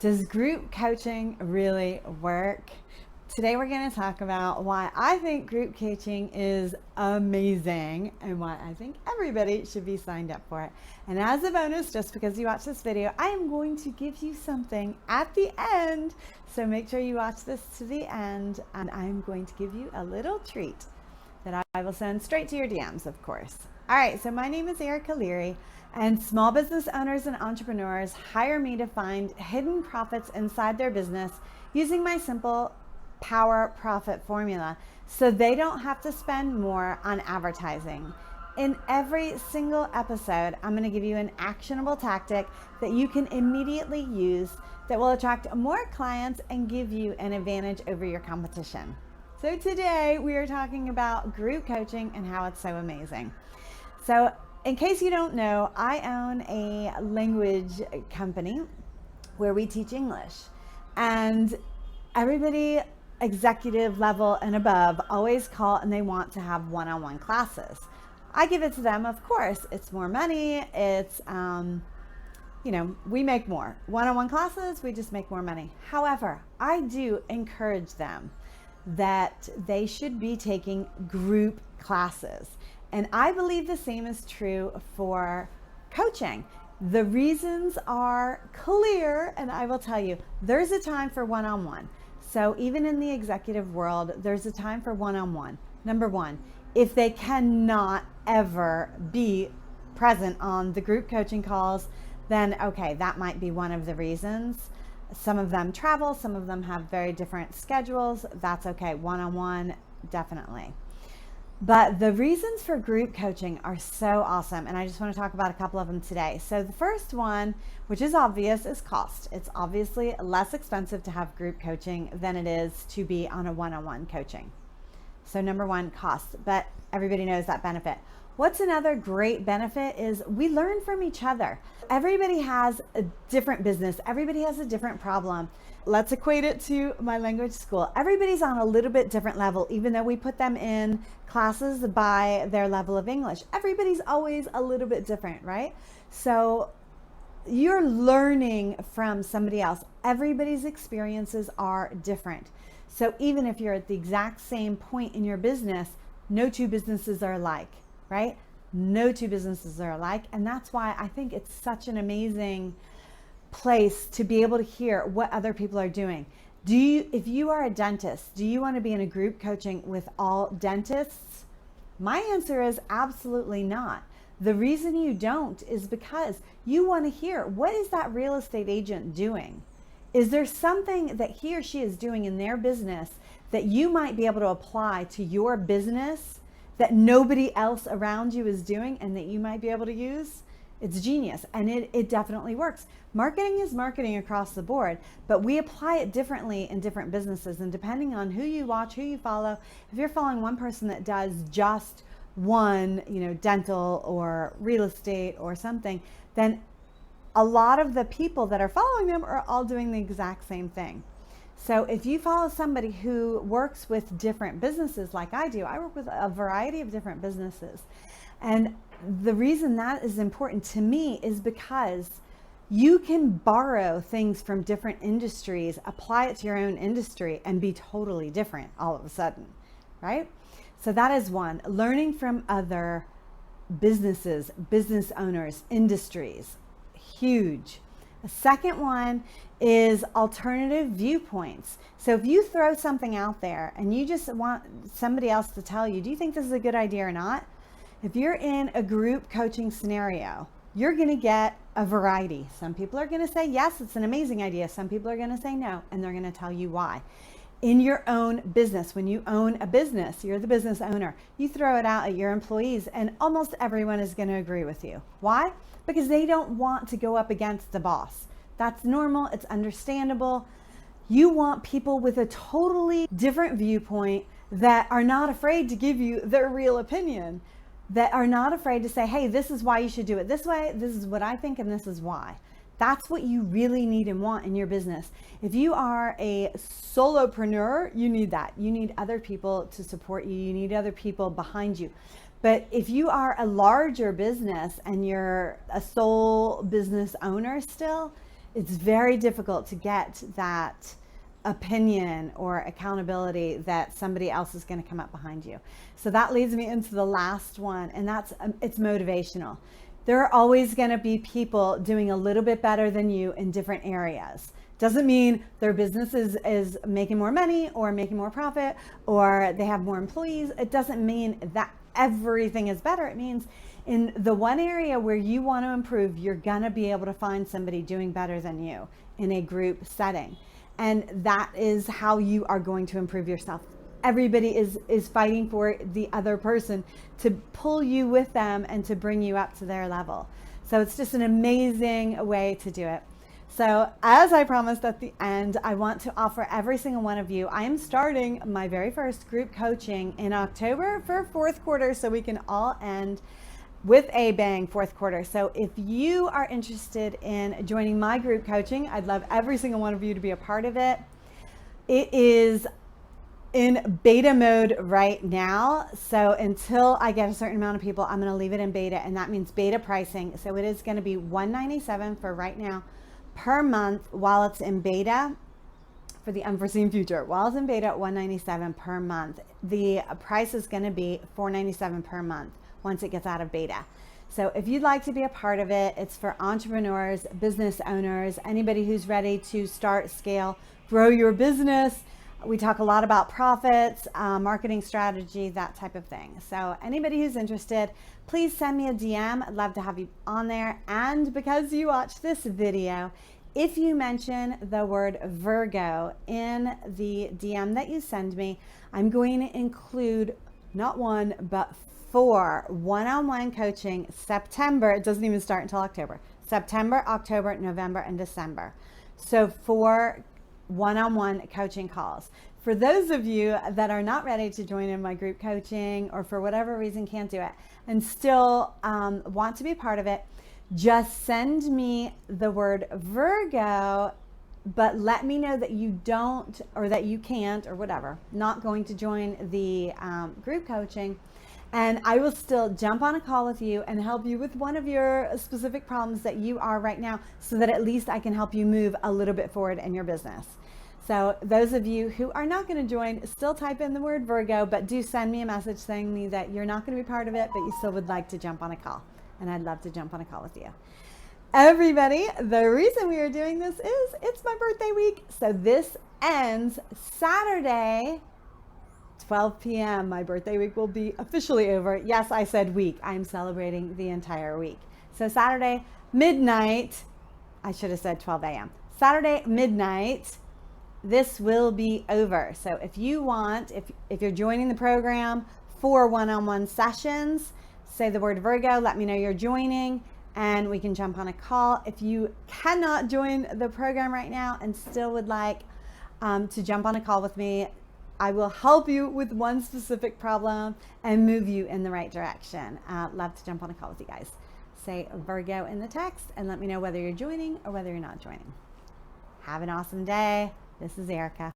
Does group coaching really work? Today we're going to talk about why I think group coaching is amazing and why I think everybody should be signed up for it. And as a bonus, just because you watch this video, I am going to give you something at the end. So make sure you watch this to the end, and I'm going to give you a little treat that I will send straight to your DMs, of course. All right, so my name is Leary, and small business owners and entrepreneurs hire me to find hidden profits inside their business using my simple power profit formula so they don't have to spend more on advertising. In every single episode, I'm going to give you an actionable tactic that you can immediately use that will attract more clients and give you an advantage over your competition. So today we are talking about group coaching and how it's so amazing. So in case you don't know, I own a language company where we teach English, and everybody executive level and above always call and they want to have one-on-one classes. I give it to them, of course. It's more money. It's, we make more. One-on-one classes, we just make more money. However, I do encourage them that they should be taking group classes. And I believe the same is true for coaching. The reasons are clear, and I will tell you, there's a time for one-on-one. So even in the executive world, there's a time for one-on-one. Number one, if they cannot ever be present on the group coaching calls, then okay, that might be one of the reasons. Some of them travel, some of them have very different schedules. That's okay, one-on-one, definitely. But the reasons for group coaching are so awesome, and I just want to talk about a couple of them today. So the first one, which is obvious, is cost. It's obviously less expensive to have group coaching than it is to be on a one-on-one coaching. So number one, cost, but everybody knows that benefit. What's another great benefit is we learn from each other. Everybody has a different business. Everybody has a different problem. Let's equate it to my language school. Everybody's on a little bit different level, even though we put them in classes by their level of English. Everybody's always a little bit different, right? So you're learning from somebody else. Everybody's experiences are different. So even if you're at the exact same point in your business, no two businesses are alike, right? No two businesses are alike. And that's why I think it's such an amazing place to be able to hear what other people are doing. If you are a dentist, do you want to be in a group coaching with all dentists? My answer is absolutely not. The reason you don't is because you want to hear, what is that real estate agent doing? Is there something that he or she is doing in their business that you might be able to apply to your business that nobody else around you is doing and that you might be able to use? It's genius, and it definitely works. Marketing is marketing across the board, but we apply it differently in different businesses, and depending on who you watch, who you follow, if you're following one person that does just one, dental or real estate or something, then a lot of the people that are following them are all doing the exact same thing. So if you follow somebody who works with different businesses like I do, I work with a variety of different businesses. And the reason that is important to me is because you can borrow things from different industries, apply it to your own industry, and be totally different all of a sudden, right? So that is one, learning from other businesses, business owners, industries, huge. The second one is alternative viewpoints. So if you throw something out there and you just want somebody else to tell you, do you think this is a good idea or not? If you're in a group coaching scenario, you're going to get a variety. Some people are going to say, yes, it's an amazing idea. Some people are going to say no, and they're going to tell you why. In your own business, when you own a business, you're the business owner, you throw it out at your employees and almost everyone is going to agree with you. Why? Because they don't want to go up against the boss. That's normal. It's understandable. You want people with a totally different viewpoint that are not afraid to give you their real opinion, that are not afraid to say, hey, this is why you should do it this way. This is what I think, and this is why. That's what you really need and want in your business. If you are a solopreneur, you need that. You need other people to support you. You need other people behind you. But if you are a larger business and you're a sole business owner still, it's very difficult to get that opinion or accountability that somebody else is going to come up behind you. So that leads me into the last one, and that's it's motivational. There are always going to be people doing a little bit better than you in different areas. Doesn't mean their business is making more money or making more profit or they have more employees. It doesn't mean that everything is better. It means in the one area where you want to improve, you're going to be able to find somebody doing better than you in a group setting. And that is how you are going to improve yourself. Everybody is fighting for the other person to pull you with them and to bring you up to their level. So it's just an amazing way to do it. So as I promised at the end, I want to offer every single one of you, I am starting my very first group coaching in October for fourth quarter, so we can all end with a bang fourth quarter. So if you are interested in joining my group coaching, I'd love every single one of you to be a part of it. It is in beta mode right now. So until I get a certain amount of people, I'm going to leave it in beta, and that means beta pricing. So it is going to be $197 for right now per month while it's in beta for the unforeseen future. While it's in beta, $197 per month. The price is going to be $497 per month once it gets out of beta. So if you'd like to be a part of it, it's for entrepreneurs, business owners, anybody who's ready to start, scale, grow your business. We talk a lot about profits, marketing strategy, that type of thing. So anybody who's interested, please send me a DM. I'd love to have you on there. And because you watched this video, if you mention the word Virgo in the DM that you send me, I'm going to include not one, but 4 one-on-one coaching September. It doesn't even start until October. September, October, November, and December. So 4 one-on-one coaching calls. For those of you that are not ready to join in my group coaching or for whatever reason can't do it and still want to be part of it, just send me the word Virgo, but let me know that you don't or that you can't or whatever, not going to join the group coaching. And I will still jump on a call with you and help you with one of your specific problems that you are right now, so that at least I can help you move a little bit forward in your business. So those of you who are not going to join, still type in the word Virgo, but do send me a message saying me that you're not going to be part of it, but you still would like to jump on a call. And I'd love to jump on a call with you. Everybody, the reason we are doing this is it's my birthday week. So this ends Saturday, 12 p.m. My birthday week will be officially over. Yes, I said week. I'm celebrating the entire week. So Saturday midnight, I should have said 12 a.m. Saturday midnight, this will be over. So if you want, if you're joining the program for one-on-one sessions, say the word Virgo, let me know you're joining, and we can jump on a call. If you cannot join the program right now and still would like to jump on a call with me, I will help you with one specific problem and move you in the right direction. Love to jump on a call with you guys. Say Virgo in the text and let me know whether you're joining or whether you're not joining. Have an awesome day. This is Erica.